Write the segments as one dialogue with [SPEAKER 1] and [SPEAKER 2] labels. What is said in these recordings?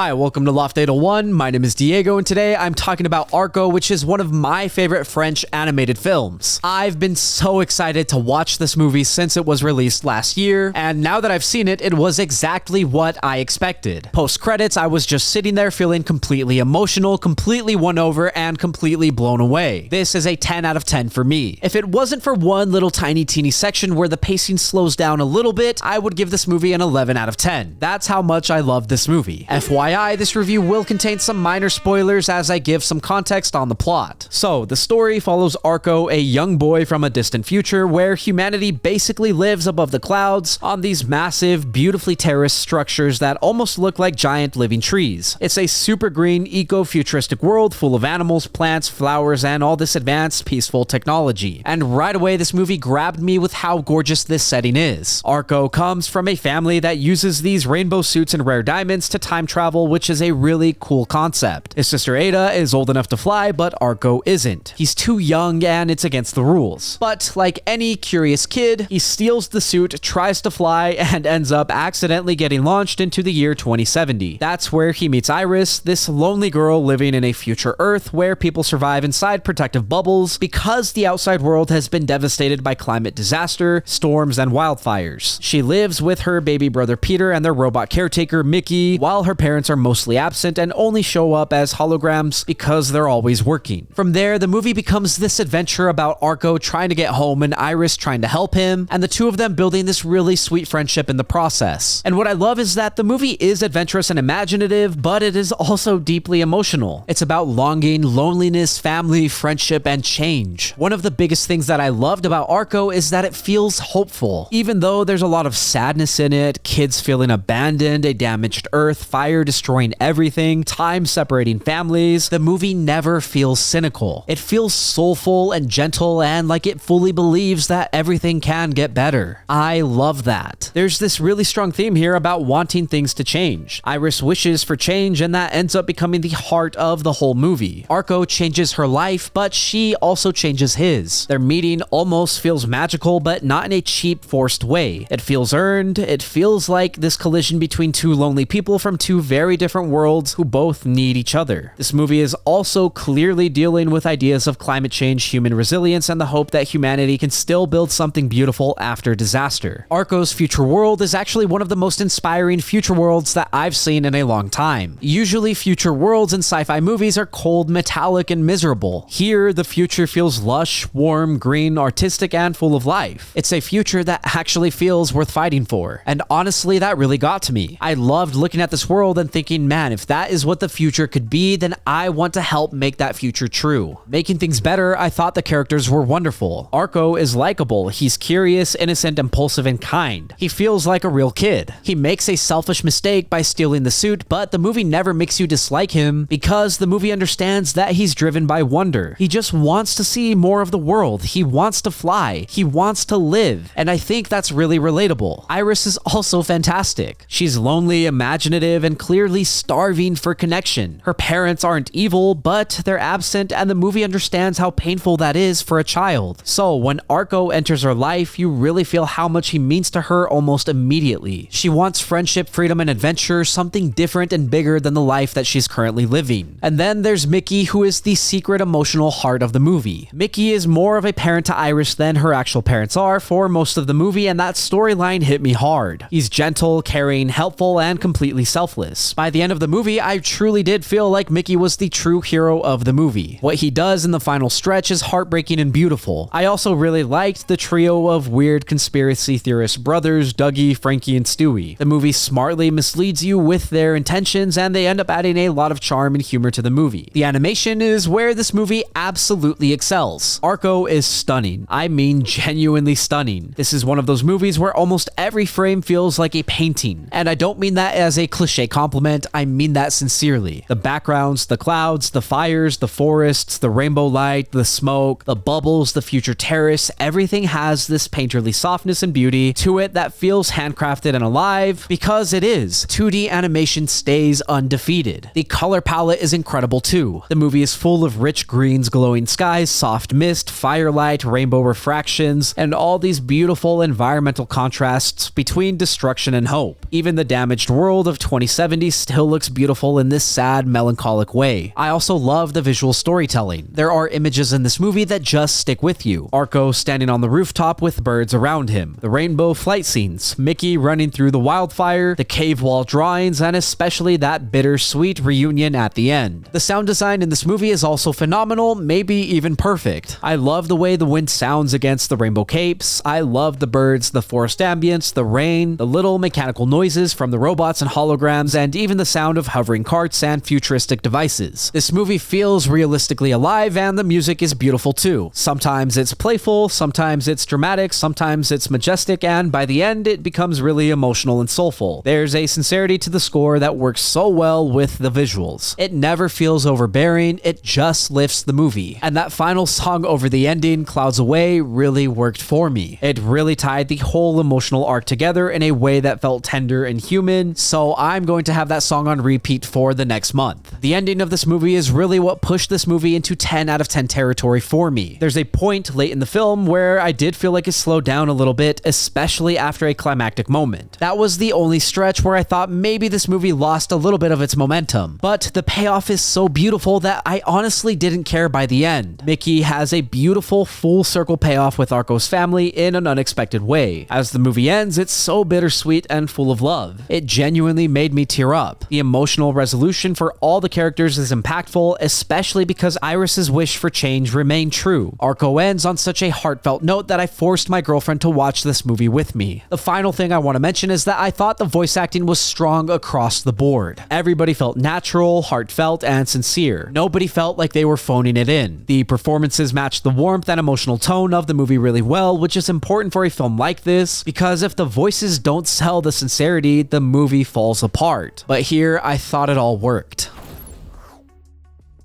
[SPEAKER 1] Hi, welcome to Loft 801. My name is Diego, and today I'm talking about Arco, which is one of my favorite French animated films. I've been so excited to watch this movie since it was released last year, and now that I've seen it, it was exactly what I expected. Post-credits, I was just sitting there feeling completely emotional, completely won over, and completely blown away. This is a 10 out of 10 for me. If it wasn't for one little tiny teeny section where the pacing slows down a little bit, I would give this movie an 11 out of 10. That's how much I love this movie. FYI, this review will contain some minor spoilers as I give some context on the plot. So, the story follows Arco, a young boy from a distant future where humanity basically lives above the clouds on these massive, beautifully terraced structures that almost look like giant living trees. It's a super green, eco-futuristic world full of animals, plants, flowers, and all this advanced, peaceful technology. And right away, this movie grabbed me with how gorgeous this setting is. Arco comes from a family that uses these rainbow suits and rare diamonds to time travel, which is a really cool concept. His sister Ada is old enough to fly, but Arco isn't. He's too young and it's against the rules. But like any curious kid, he steals the suit, tries to fly, and ends up accidentally getting launched into the year 2070. That's where he meets Iris, this lonely girl living in a future Earth where people survive inside protective bubbles because the outside world has been devastated by climate disaster, storms, and wildfires. She lives with her baby brother Peter and their robot caretaker Mikki, while her parents are mostly absent and only show up as holograms because they're always working. From there, the movie becomes this adventure about Arco trying to get home and Iris trying to help him, and the two of them building this really sweet friendship in the process. And what I love is that the movie is adventurous and imaginative, but it is also deeply emotional. It's about longing, loneliness, family, friendship, and change. One of the biggest things that I loved about Arco is that it feels hopeful. Even though there's a lot of sadness in it, kids feeling abandoned, a damaged Earth, fire destroying everything, time separating families, the movie never feels cynical. It feels soulful and gentle and like it fully believes that everything can get better. I love that. There's this really strong theme here about wanting things to change. Iris wishes for change and that ends up becoming the heart of the whole movie. Arco changes her life, but she also changes his. Their meeting almost feels magical, but not in a cheap, forced way. It feels earned. It feels like this collision between two lonely people from two very different worlds who both need each other. This movie is also clearly dealing with ideas of climate change, human resilience, and the hope that humanity can still build something beautiful after disaster. Arco's future world is actually one of the most inspiring future worlds that I've seen in a long time. Usually, future worlds in sci-fi movies are cold, metallic, and miserable. Here, the future feels lush, warm, green, artistic, and full of life. It's a future that actually feels worth fighting for. And honestly, that really got to me. I loved looking at this world and thinking, man, if that is what the future could be, then I want to help make that future true. Making things better, I thought the characters were wonderful. Arco is likable. He's curious, innocent, impulsive, and kind. He feels like a real kid. He makes a selfish mistake by stealing the suit, but the movie never makes you dislike him because the movie understands that he's driven by wonder. He just wants to see more of the world. He wants to fly. He wants to live. And I think that's really relatable. Iris is also fantastic. She's lonely, imaginative, and clearly starving for connection. Her parents aren't evil, but they're absent, and the movie understands how painful that is for a child. So when Arco enters her life, you really feel how much he means to her almost immediately. She wants friendship, freedom, and adventure, something different and bigger than the life that she's currently living. And then there's Mikki, who is the secret emotional heart of the movie. Mikki is more of a parent to Iris than her actual parents are for most of the movie, and that storyline hit me hard. He's gentle, caring, helpful, and completely selfless. By the end of the movie, I truly did feel like Mikki was the true hero of the movie. What he does in the final stretch is heartbreaking and beautiful. I also really liked the trio of weird conspiracy theorist brothers, Dougie, Frankie, and Stewie. The movie smartly misleads you with their intentions, and they end up adding a lot of charm and humor to the movie. The animation is where this movie absolutely excels. Arco is stunning. I mean genuinely stunning. This is one of those movies where almost every frame feels like a painting. And I don't mean that as a cliche compliment, I mean that sincerely. The backgrounds, the clouds, the fires, the forests, the rainbow light, the smoke, the bubbles, the future terrace, everything has this painterly softness and beauty to it that feels handcrafted and alive because it is. 2D animation stays undefeated. The color palette is incredible too. The movie is full of rich greens, glowing skies, soft mist, firelight, rainbow refractions, and all these beautiful environmental contrasts between destruction and hope. Even the damaged world of 2070 movie still looks beautiful in this sad, melancholic way. I also love the visual storytelling. There are images in this movie that just stick with you. Arco standing on the rooftop with birds around him, the rainbow flight scenes, Mikki running through the wildfire, the cave wall drawings, and especially that bittersweet reunion at the end. The sound design in this movie is also phenomenal, maybe even perfect. I love the way the wind sounds against the rainbow capes. I love the birds, the forest ambience, the rain, the little mechanical noises from the robots and holograms, and even the sound of hovering carts and futuristic devices. This movie feels realistically alive, and the music is beautiful too. Sometimes it's playful, sometimes it's dramatic, sometimes it's majestic, and by the end it becomes really emotional and soulful. There's a sincerity to the score that works so well with the visuals. It never feels overbearing, it just lifts the movie. And that final song over the ending, Clouds Away, really worked for me. It really tied the whole emotional arc together in a way that felt tender and human, so I'm going to have that song on repeat for the next month. The ending of this movie is really what pushed this movie into 10 out of 10 territory for me. There's a point late in the film where I did feel like it slowed down a little bit, especially after a climactic moment. That was the only stretch where I thought maybe this movie lost a little bit of its momentum, but the payoff is so beautiful that I honestly didn't care by the end. Mikki has a beautiful full circle payoff with Arco's family in an unexpected way. As the movie ends, it's so bittersweet and full of love. It genuinely made me tear up. The emotional resolution for all the characters is impactful, especially because Iris's wish for change remained true. Arco ends on such a heartfelt note that I forced my girlfriend to watch this movie with me. The final thing I want to mention is that I thought the voice acting was strong across the board. Everybody felt natural, heartfelt, and sincere. Nobody felt like they were phoning it in. The performances matched the warmth and emotional tone of the movie really well, which is important for a film like this, because if the voices don't sell the sincerity, the movie falls apart. But here, I thought it all worked.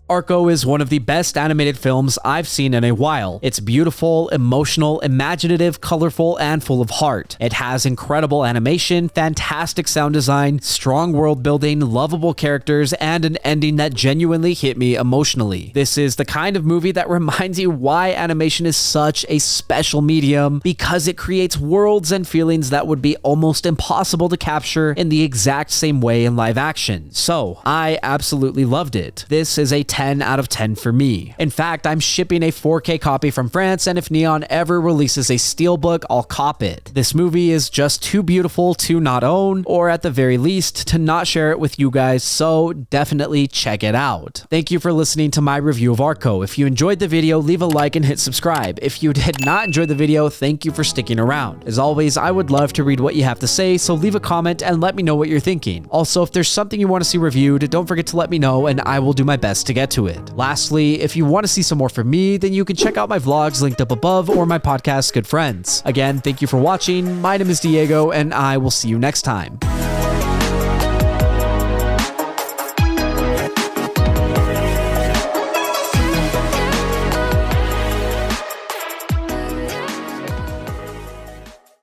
[SPEAKER 1] Arco is one of the best animated films I've seen in a while. It's beautiful, emotional, imaginative, colorful, and full of heart. It has incredible animation, fantastic sound design, strong world building, lovable characters, and an ending that genuinely hit me emotionally. This is the kind of movie that reminds you why animation is such a special medium, because it creates worlds and feelings that would be almost impossible to capture in the exact same way in live action. So, I absolutely loved it. This is a 10 out of 10 for me. In fact, I'm shipping a 4K copy from France, and if Neon ever releases a steelbook, I'll cop it. This movie is just too beautiful to not own, or at the very least, to not share it with you guys, so definitely check it out. Thank you for listening to my review of Arco. If you enjoyed the video, leave a like and hit subscribe. If you did not enjoy the video, thank you for sticking around. As always, I would love to read what you have to say, so leave a comment and let me know what you're thinking. Also, if there's something you want to see reviewed, don't forget to let me know and I will do my best to get to it. Lastly, if you want to see some more from me, then you can check out my vlogs linked up above or my podcast, Good Friends. Again, thank you for watching. My name is Diego, and I will see you next time.